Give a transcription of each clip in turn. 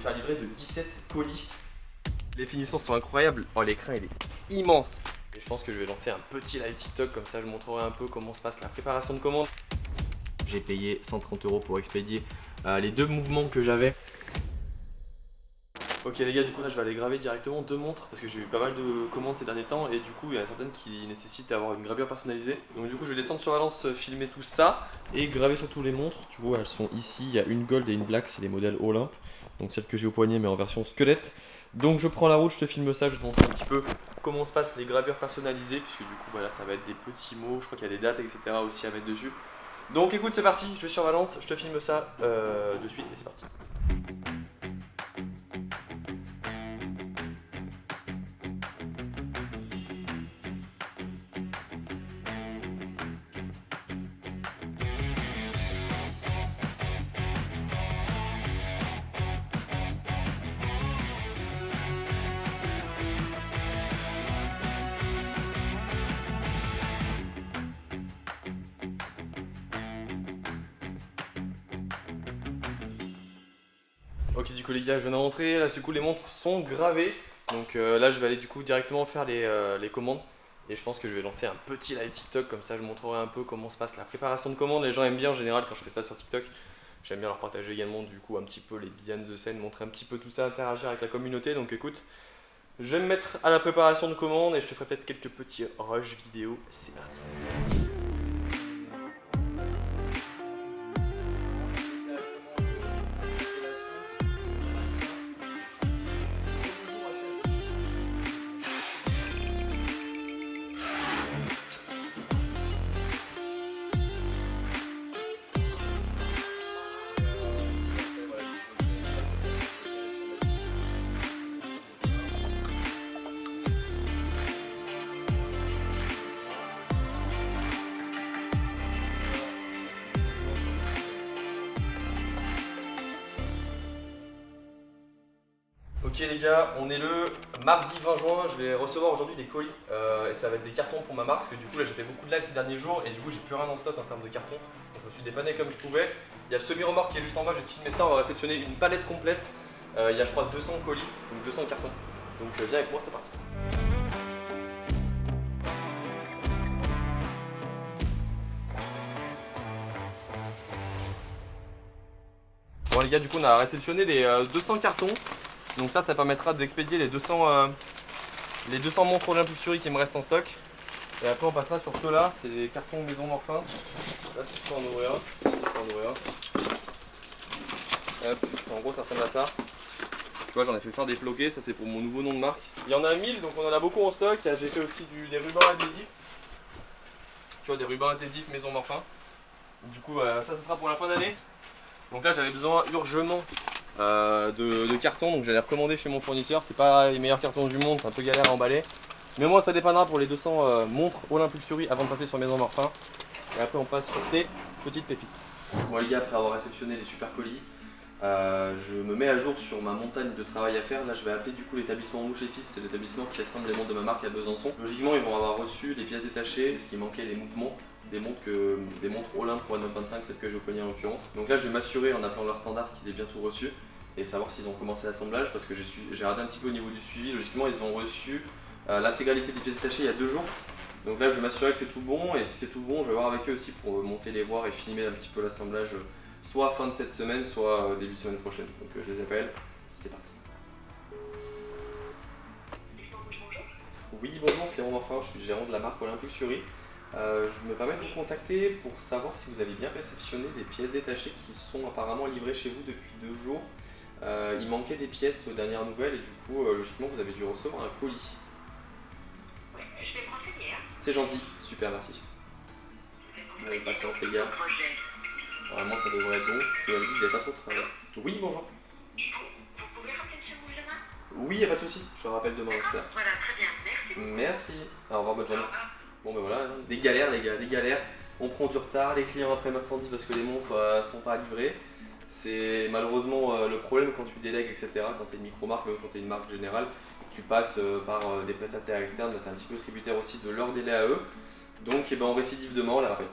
faire livrer de 17 colis. Les finitions sont incroyables. Oh, l'écran il est immense. Et je pense que je vais lancer un petit live TikTok, comme ça je montrerai un peu comment se passe la préparation de commande. J'ai payé 130 € pour expédier les 2 mouvements que j'avais. Ok les gars, du coup là je vais aller graver directement 2 montres parce que j'ai eu pas mal de commandes ces derniers temps et du coup il y en a certaines qui nécessitent d'avoir une gravure personnalisée. Donc du coup je vais descendre sur Valence, filmer tout ça et graver surtout les montres. Du coup elles sont ici, il y a une gold et une black, c'est les modèles Olympe. Donc celle que j'ai au poignet mais en version squelette. Donc je prends la route, je te filme ça, je vais te montrer un petit peu comment se passent les gravures personnalisées puisque du coup voilà ça va être des petits mots, je crois qu'il y a des dates etc aussi à mettre dessus. Donc écoute c'est parti, je vais sur Valence, je te filme ça de suite et c'est parti. Ok du coup les gars je viens de rentrer, là du coup les montres sont gravées. Donc là je vais aller du coup directement faire les commandes. Et je pense que je vais lancer un petit live TikTok, comme ça je montrerai un peu comment se passe la préparation de commandes. Les gens aiment bien en général quand je fais ça sur TikTok. J'aime bien leur partager également du coup un petit peu les behind the scene, montrer un petit peu tout ça, interagir avec la communauté. Donc écoute, je vais me mettre à la préparation de commandes et je te ferai peut-être quelques petits rush vidéo. C'est parti. Ok les gars, on est le mardi 20 juin, je vais recevoir aujourd'hui des colis et ça va être des cartons pour ma marque parce que du coup là j'ai fait beaucoup de live ces derniers jours et du coup j'ai plus rien en stock en termes de cartons. Donc je me suis dépanné comme je pouvais. Il y a le semi-remorque qui est juste en bas, je vais te filmer ça, on va réceptionner une palette complète. Il y a je crois 200 colis, donc 200 cartons. Donc viens avec moi, c'est parti. Bon les gars, du coup on a réceptionné les 200 cartons. Donc ça permettra d'expédier les 200 montres Olympe Luxury qui me restent en stock. Et après on passera sur ceux-là, c'est les cartons Maison Morphin. Là c'est tout en ouvrir un. Hop, en gros ça ressemble à ça. Tu vois j'en ai fait faire des floqués, ça c'est pour mon nouveau nom de marque. Il y en a 1000 donc on en a beaucoup en stock. J'ai fait aussi des rubans adhésifs. Tu vois des rubans adhésifs Maison Morphin. Du coup ça sera pour la fin d'année. Donc là j'avais besoin urgemment de cartons, donc j'allais recommander chez mon fournisseur. C'est pas les meilleurs cartons du monde, c'est un peu galère à emballer. Mais moi ça dépannera pour les 200 montres Olympe Luxury avant de passer sur Maison Morphin. Et après on passe sur ces petites pépites. Bon les gars, après avoir réceptionné les super colis, je me mets à jour sur ma montagne de travail à faire. Là je vais appeler du coup l'établissement Mouche et Fils, c'est l'établissement qui assemble les montres de ma marque à Besançon. Logiquement ils vont avoir reçu les pièces détachées, parce qu'il manquait les mouvements. Des montres Olympe pour la 925, celle que j'ai au poignet en l'occurrence. Donc là je vais m'assurer en appelant leur standard qu'ils aient bien tout reçu et savoir s'ils ont commencé l'assemblage parce que j'ai regardé un petit peu au niveau du suivi. Logiquement ils ont reçu l'intégralité des pièces détachées il y a 2 jours. Donc là je vais m'assurer que c'est tout bon et si c'est tout bon je vais voir avec eux aussi pour monter les voir et filmer un petit peu l'assemblage soit fin de cette semaine soit début de semaine prochaine. Donc je les appelle, c'est parti. Oui bonjour, Clément Morphin, je suis le gérant de la marque Olympe Luxury. Je me permets de vous contacter pour savoir si vous avez bien réceptionné les pièces détachées qui sont apparemment livrées chez vous depuis 2 jours. Il manquait des pièces aux dernières nouvelles et du coup, logiquement, vous avez dû recevoir un colis. Oui, je vais me renseigner. C'est gentil, super, merci. Patiente les gars. Normalement, ça devrait être bon. Et elle dit, vous n'avez pas trop de travail. Oui, bonjour. Vous pouvez rappeler M. Mouche demain? Oui, y a pas de souci. Je le rappelle demain, j'espère. Voilà, très bien, merci. Merci. Au revoir, bonne journée. Bon ben voilà, des galères les gars, des galères. On prend du retard, les clients après m'incendient parce que les montres sont pas livrées. C'est malheureusement le problème quand tu délègues, etc. Quand tu es une micro-marque, même quand tu es une marque générale, tu passes par des prestataires externes, tu es un petit peu tributaire aussi de leur délai à eux. Donc on récidive demain, on les rappelle.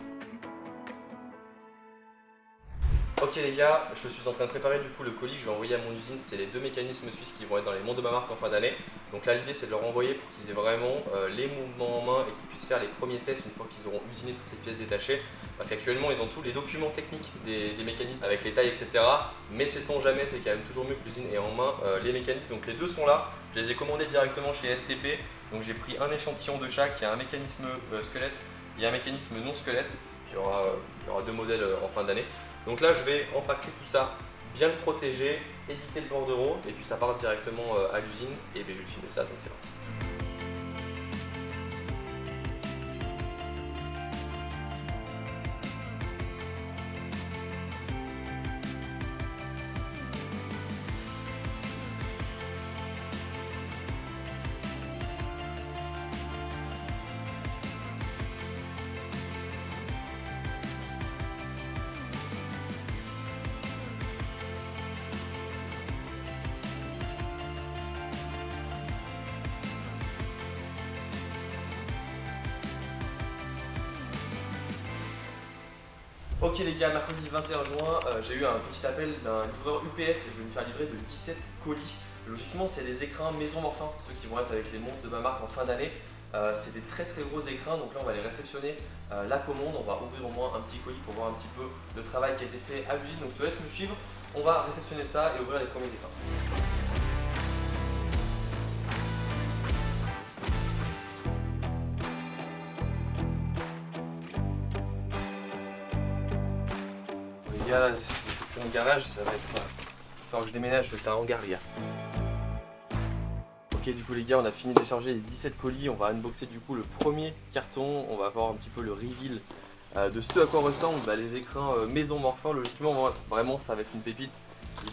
Ok les gars, je suis en train de préparer du coup le colis que je vais envoyer à mon usine. C'est les 2 mécanismes suisses qui vont être dans les montres de ma marque en fin d'année. Donc là l'idée c'est de leur envoyer pour qu'ils aient vraiment les mouvements en main et qu'ils puissent faire les premiers tests une fois qu'ils auront usiné toutes les pièces détachées. Parce qu'actuellement ils ont tous les documents techniques des mécanismes avec les tailles etc. Mais sait-on jamais, c'est quand même toujours mieux que l'usine ait en main les mécanismes. Donc les deux sont là, je les ai commandés directement chez STP. Donc j'ai pris un échantillon de chaque, il y a un mécanisme squelette et un mécanisme non squelette. Il y aura 2 modèles en fin d'année. Donc là je vais empaqueter tout ça, bien le protéger, éditer le bordereau et puis ça part directement à l'usine et je vais filmer ça, donc c'est parti. Ok les gars, mercredi 21 juin, j'ai eu un petit appel d'un livreur UPS et je vais me faire livrer de 17 colis. Logiquement c'est des écrins Maison Morphin, ceux qui vont être avec les montres de ma marque en fin d'année. C'est des très gros écrins, donc là on va les réceptionner la commande, on va ouvrir au moins un petit colis pour voir un petit peu le travail qui a été fait à l'usine. Donc je te laisse me suivre, on va réceptionner ça et ouvrir les premiers écrins. Les gars, là, c'est mon garage, ça va être. Enfin, je déménage, c'est un hangar, les gars. Ok, du coup, les gars, on a fini de décharger les 17 colis. On va unboxer du coup le premier carton. On va voir un petit peu le reveal de ce à quoi ressemblent les écrins Maison Morphin. Logiquement, moi, vraiment, ça va être une pépite.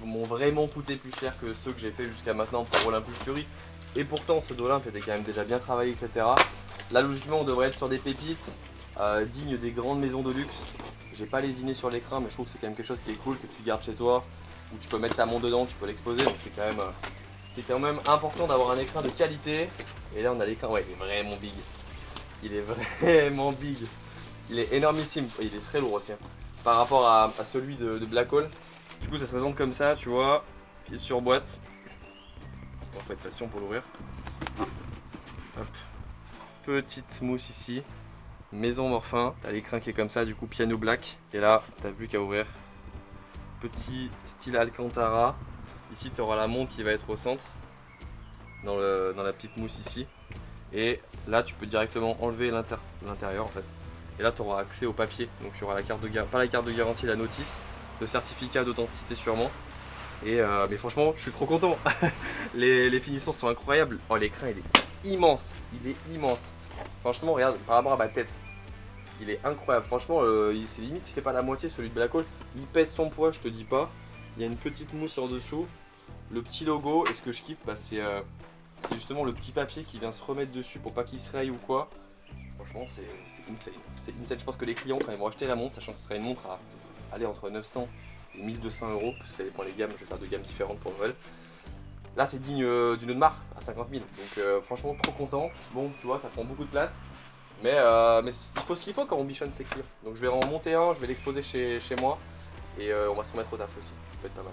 Ils m'ont vraiment coûté plus cher que ceux que j'ai fait jusqu'à maintenant pour Olympus Fury. Et pourtant, ceux d'Olympe étaient quand même déjà bien travaillés, etc. Là, logiquement, on devrait être sur des pépites dignes des grandes maisons de luxe. J'ai pas lésiné sur l'écran, mais je trouve que c'est quand même quelque chose qui est cool, que tu gardes chez toi, où tu peux mettre ta montre dedans, tu peux l'exposer, donc c'est quand même important d'avoir un écran de qualité. Et là on a l'écran, ouais, il est vraiment big. Il est vraiment big. Il est énormissime, il est très lourd aussi, hein, par rapport à celui de Black Hole. Du coup ça se présente comme ça, tu vois, pièce sur boîte. Bon, faut être patient pour l'ouvrir. Hop. Petite mousse ici. Maison Morphin, t'as l'écran qui est comme ça, du coup piano black. Et là, t'as plus qu'à ouvrir. Petit style Alcantara. Ici, tu auras la montre qui va être au centre, dans la petite mousse ici. Et là, tu peux directement enlever l'intérieur en fait. Et là, tu auras accès au papier. Donc, tu auras la carte de garantie, pas la carte de garantie, la notice, le certificat d'authenticité sûrement. Et mais franchement, je suis trop content. les finitions sont incroyables. Oh, l'écran, il est immense. Il est immense. Franchement, regarde, par rapport à ma tête, il est incroyable. Franchement, c'est limite s'il fait pas la moitié celui de Black Hole. Il pèse son poids, je te dis pas. Il y a une petite mousse en dessous, le petit logo. Et ce que je kiffe, c'est justement le petit papier qui vient se remettre dessus pour pas qu'il se raye ou quoi. Franchement, c'est insane. C'est insane. Je pense que les clients, quand ils vont acheter la montre, sachant que ce sera une montre à aller entre 900 et 1200 euros, parce que ça dépend des gammes, je vais faire 2 gammes différentes pour Noël. Là, c'est digne d'une Audemars à 50 000. Donc, franchement, trop content. Bon, tu vois, ça prend beaucoup de place. Mais il faut ce qu'il faut quand on bichonne ses clients. Donc, je vais en monter un, je vais l'exposer chez moi. Et on va se remettre au taf aussi. Ça peut être pas mal.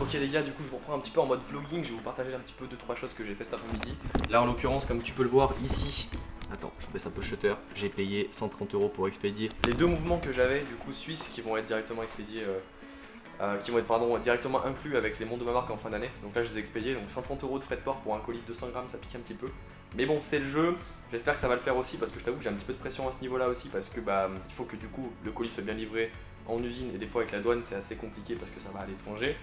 Ok les gars, du coup je vous reprends un petit peu en mode vlogging, je vais vous partager un petit peu 2-3 choses que j'ai fait cet après-midi. Là en l'occurrence, comme tu peux le voir ici, attends, je baisse un peu le shutter, j'ai payé 130 € pour expédier les 2 mouvements que j'avais du coup suisses qui vont être directement expédiés, directement inclus avec les montres de ma marque en fin d'année. Donc là je les ai expédiés, donc 130 € de frais de port pour un colis de 200 grammes, ça pique un petit peu. Mais bon, c'est le jeu, j'espère que ça va le faire aussi parce que je t'avoue que j'ai un petit peu de pression à ce niveau là aussi parce que il faut que du coup le colis soit bien livré en usine et des fois avec la douane c'est assez compliqué parce que ça va à l'étranger.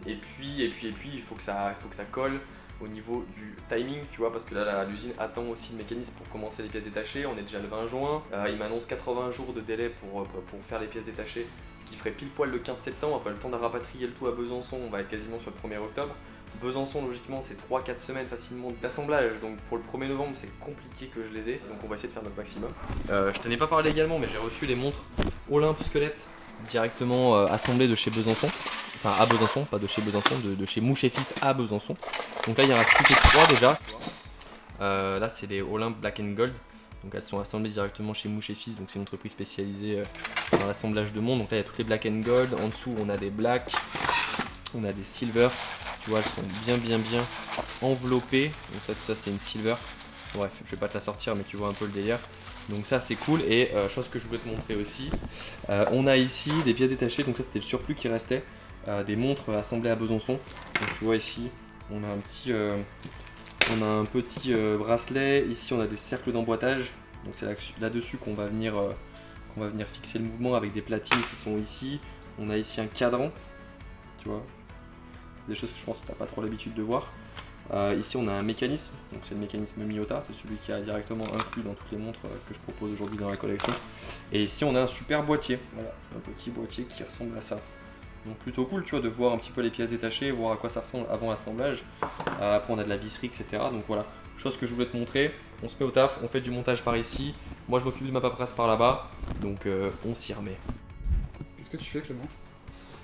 Et puis il faut que ça colle au niveau du timing, tu vois, parce que là l'usine attend aussi le mécanisme pour commencer les pièces détachées. On est déjà le 20 juin, il m'annonce 80 jours de délai pour faire les pièces détachées, ce qui ferait pile poil le 15 septembre. Après le temps de rapatrier le tout à Besançon, on va être quasiment sur le 1er octobre. Besançon logiquement c'est 3-4 semaines facilement d'assemblage, donc pour le 1er novembre c'est compliqué que je les ai, donc on va essayer de faire notre maximum. Je t'en ai pas parlé également, mais j'ai reçu les montres Olympus Squelette directement assemblées de chez Besançon. Enfin à Besançon, pas de chez Besançon, de chez Mouche et Fils à Besançon. Donc là il y en a plus que 3 déjà. Là c'est les Olympe Black and Gold. Donc elles sont assemblées directement chez Mouche & Fils, donc c'est une entreprise spécialisée dans l'assemblage de montres. Donc là il y a toutes les Black and Gold, en dessous on a des Black, on a des Silver, tu vois elles sont bien enveloppées. Donc ça, tout ça c'est une Silver, bref je vais pas te la sortir mais tu vois un peu le délire. Donc ça c'est cool. Et chose que je voulais te montrer aussi, on a ici des pièces détachées, donc ça c'était le surplus qui restait, des montres assemblées à Besançon. Donc tu vois ici on a un petit... bracelet, ici on a des cercles d'emboîtage, donc c'est là-dessus qu'on va venir fixer le mouvement avec des platines qui sont ici. On a ici un cadran, tu vois, c'est des choses que je pense que tu n'as pas trop l'habitude de voir. Ici on a un mécanisme, donc c'est le mécanisme Miyota, c'est celui qui est directement inclus dans toutes les montres que je propose aujourd'hui dans la collection. Et ici on a un super boîtier, voilà, un petit boîtier qui ressemble à ça. Donc plutôt cool, tu vois, de voir un petit peu les pièces détachées, voir à quoi ça ressemble avant l'assemblage. Après on a de la visserie, etc. Donc voilà, chose que je voulais te montrer. On se met au taf, on fait du montage par ici. Moi je m'occupe de ma paperasse par là-bas. Donc on s'y remet. Qu'est-ce que tu fais, Clément?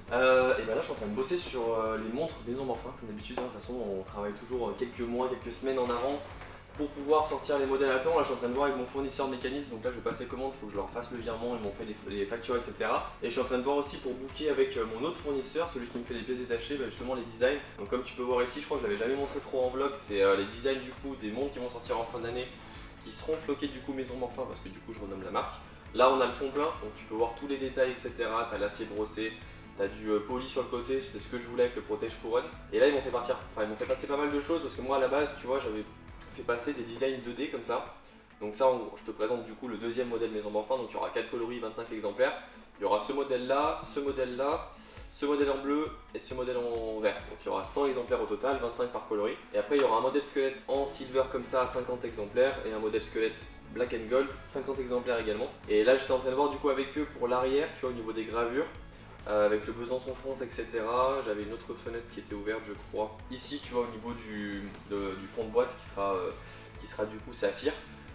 Et ben là je suis en train de bosser sur les montres Maison Morphin comme d'habitude. De toute façon on travaille toujours quelques mois, quelques semaines en avance pour pouvoir sortir les modèles à temps. Là je suis en train de voir avec mon fournisseur de mécanisme, donc là je vais passer commande, il faut que je leur fasse le virement, ils m'ont fait les factures, etc. Et je suis en train de voir aussi pour booker avec mon autre fournisseur, celui qui me fait les pièces détachées, justement les designs. Donc comme tu peux voir ici, je crois que je l'avais jamais montré trop en vlog, c'est les designs du coup des montres qui vont sortir en fin d'année, qui seront floqués du coup Maison Morphin parce que du coup je renomme la marque. Là on a le fond plein, donc tu peux voir tous les détails, etc. T'as l'acier brossé, t'as du poli sur le côté, c'est ce que je voulais avec le protège couronne. Et là ils m'ont fait partir, ils m'ont fait passer pas mal de choses parce que moi à la base, tu vois, j'avais fait passer des designs 2D comme ça. Donc ça, je te présente du coup le deuxième modèle Maison Morphin. Donc il y aura 4 coloris, 25 exemplaires. Il y aura ce modèle là, ce modèle là, ce modèle en bleu et ce modèle en vert. Donc il y aura 100 exemplaires au total, 25 par coloris. Et après il y aura un modèle squelette en silver comme ça, 50 exemplaires. Et un modèle squelette black and gold, 50 exemplaires également. Et là j'étais en train de voir du coup avec eux pour l'arrière, tu vois, au niveau des gravures. Avec le Besançon France, etc. J'avais une autre fenêtre qui était ouverte, je crois. Ici, tu vois, au niveau du fond de boîte qui sera du coup saphir.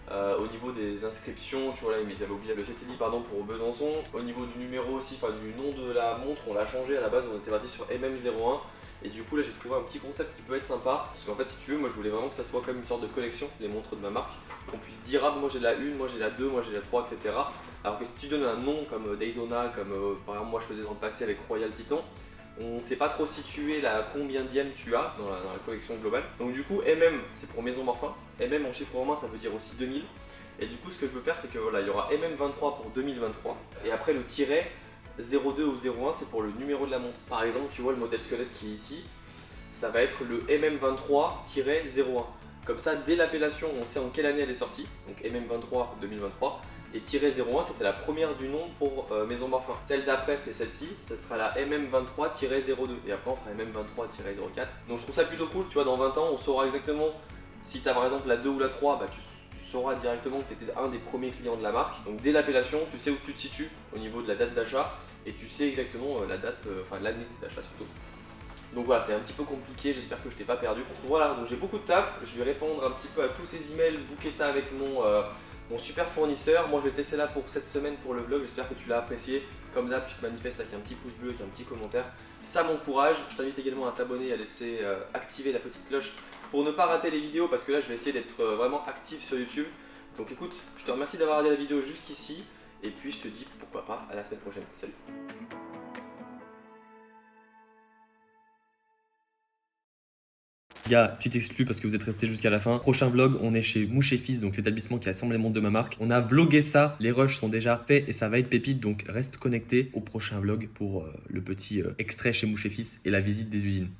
Au niveau des inscriptions, tu vois, là, ils avaient oublié le CCD pardon, pour Besançon. Au niveau du numéro aussi, enfin du nom de la montre, on l'a changé. À la base, on était parti sur MM01. Et du coup, là, j'ai trouvé un petit concept qui peut être sympa. Parce qu'en fait, si tu veux, moi, je voulais vraiment que ça soit comme une sorte de collection, les montres de ma marque. Qu'on puisse dire, ah, moi j'ai la 1, moi j'ai la 2, moi j'ai la 3, etc. Alors que si tu donnes un nom comme Daytona, comme par exemple moi je faisais dans le passé avec Royal Titan, on ne sait pas trop situer combien dième tu as dans la collection globale. Donc du coup, MM c'est pour Maison Morphin. MM en chiffre romain ça veut dire aussi 2000. Et du coup, ce que je veux faire, c'est que voilà, il y aura MM23 pour 2023. Et après le tiret 02 ou 01, c'est pour le numéro de la montre. Par exemple, tu vois le modèle squelette qui est ici, ça va être le MM23-01. Comme ça, dès l'appellation, on sait en quelle année elle est sortie. Donc MM23 2023. Et -01, c'était la première du nom pour Maison Morphin. Celle d'après, c'est celle-ci, ce sera la MM23-02. Et après, on fera MM23-04. Donc je trouve ça plutôt cool, tu vois, dans 20 ans, on saura exactement si tu as par exemple la 2 ou la 3, tu sauras directement que tu étais un des premiers clients de la marque. Donc dès l'appellation, tu sais où tu te situes au niveau de la date d'achat et tu sais exactement la date, l'année d'achat surtout. Donc voilà, c'est un petit peu compliqué, j'espère que je t'ai pas perdu. Voilà, donc j'ai beaucoup de taf, je vais répondre un petit peu à tous ces emails, booker ça avec mon super fournisseur. Moi je vais te laisser là pour cette semaine pour le vlog, j'espère que tu l'as apprécié. Comme d'hab, tu te manifestes avec un petit pouce bleu, avec un petit commentaire, ça m'encourage. Je t'invite également à t'abonner et à laisser activer la petite cloche pour ne pas rater les vidéos, parce que là je vais essayer d'être vraiment actif sur YouTube. Donc écoute, je te remercie d'avoir regardé la vidéo jusqu'ici, et puis je te dis pourquoi pas à la semaine prochaine. Salut. Gars, tu t'exclus parce que vous êtes restés jusqu'à la fin. Prochain vlog, on est chez Mouche & Fils, donc l'établissement qui assemble les montres de ma marque. On a vlogué ça, les rushs sont déjà faits et ça va être pépite, donc reste connecté au prochain vlog pour le petit extrait chez Mouche & Fils et la visite des usines.